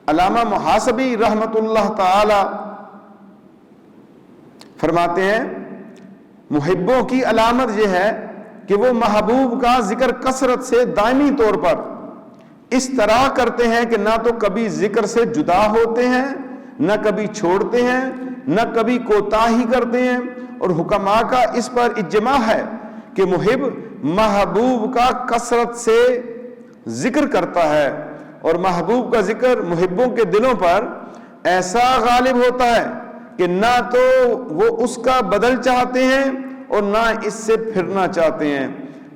علامہ محاسبی رحمت اللہ تعالی فرماتے ہیں محبوں کی علامت یہ ہے کہ وہ محبوب کا ذکر کثرت سے دائمی طور پر اس طرح کرتے ہیں کہ نہ تو کبھی ذکر سے جدا ہوتے ہیں، نہ کبھی چھوڑتے ہیں، نہ کبھی کوتاہی کرتے ہیں۔ اور حکماء کا اس پر اجماع ہے کہ محب محبوب کا کثرت سے ذکر کرتا ہے، اور محبوب کا ذکر محبوں کے دلوں پر ایسا غالب ہوتا ہے کہ نہ تو وہ اس کا بدل چاہتے ہیں اور نہ اس سے پھرنا چاہتے ہیں،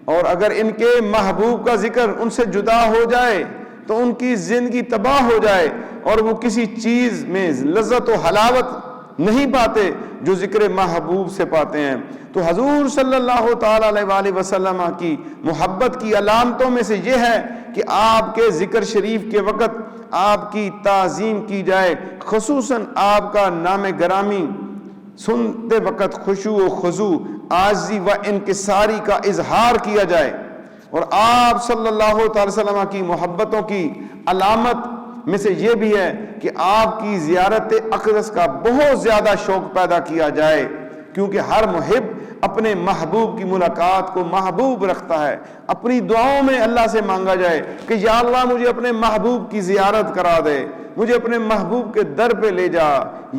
اور اگر ان کے محبوب کا ذکر ان سے جدا ہو جائے تو ان کی زندگی تباہ ہو جائے اور وہ کسی چیز میں لذت و حلاوت نہیں پاتے جو ذکر محبوب سے پاتے ہیں۔ تو حضور صلی اللہ تعالی علیہ وآلہ وسلم کی محبت کی علامتوں میں سے یہ ہے کہ آپ کے ذکر شریف کے وقت آپ کی تعظیم کی جائے، خصوصاً آپ کا نام گرامی سنتے وقت خشوع و خضوع، عاجزی و انکساری کا اظہار کیا جائے۔ اور آپ صلی اللہ تعالی وسلم کی محبتوں کی علامت میں سے یہ بھی ہے کہ آپ کی زیارت اقدس کا بہت زیادہ شوق پیدا کیا جائے، کیونکہ ہر محب اپنے محبوب کی ملاقات کو محبوب رکھتا ہے۔ اپنی دعاؤں میں اللہ سے مانگا جائے کہ یا اللہ مجھے اپنے محبوب کی زیارت کرا دے، مجھے اپنے محبوب کے در پہ لے جا،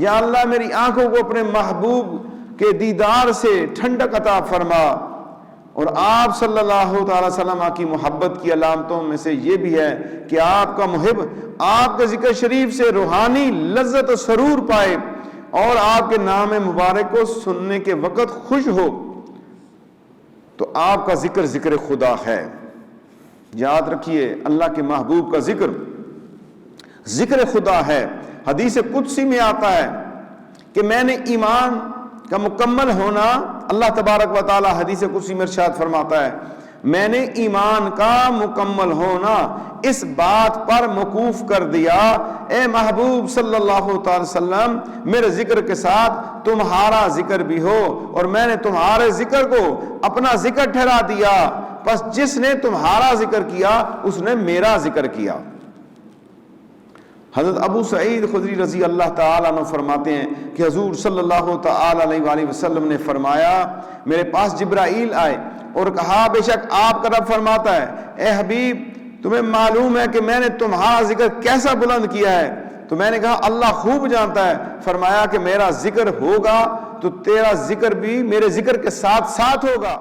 یا اللہ میری آنکھوں کو اپنے محبوب کے دیدار سے ٹھنڈک عطا فرما۔ اور آپ صلی اللہ تعالی وسلم کی محبت کی علامتوں میں سے یہ بھی ہے کہ آپ کا محب آپ کے ذکر شریف سے روحانی لذت و سرور پائے اور آپ کے نام مبارک کو سننے کے وقت خوش ہو۔ تو آپ کا ذکر ذکر خدا ہے۔ یاد رکھیے اللہ کے محبوب کا ذکر ذکر خدا ہے۔ حدیث قدسی میں آتا ہے کہ میں نے ایمان کا مکمل ہونا، اللہ تبارک و تعالی حدیث قدسی میں ارشاد فرماتا ہے میں نے ایمان کا مکمل ہونا اس بات پر موقوف کر دیا، اے محبوب صلی اللہ تعالی وسلم میرے ذکر کے ساتھ تمہارا ذکر بھی ہو، اور میں نے تمہارے ذکر کو اپنا ذکر ٹھہرا دیا، پس جس نے تمہارا ذکر کیا اس نے میرا ذکر کیا۔ حضرت ابو سعید خدری رضی اللہ تعالیٰ عنہ فرماتے ہیں کہ حضور صلی اللہ تعالیٰ علیہ وآلہ وسلم نے فرمایا میرے پاس جبرائیل آئے اور کہا بے شک آپ کا رب فرماتا ہے اے حبیب تمہیں معلوم ہے کہ میں نے تمہارا ذکر کیسا بلند کیا ہے؟ تو میں نے کہا اللہ خوب جانتا ہے۔ فرمایا کہ میرا ذکر ہوگا تو تیرا ذکر بھی میرے ذکر کے ساتھ ساتھ ہوگا۔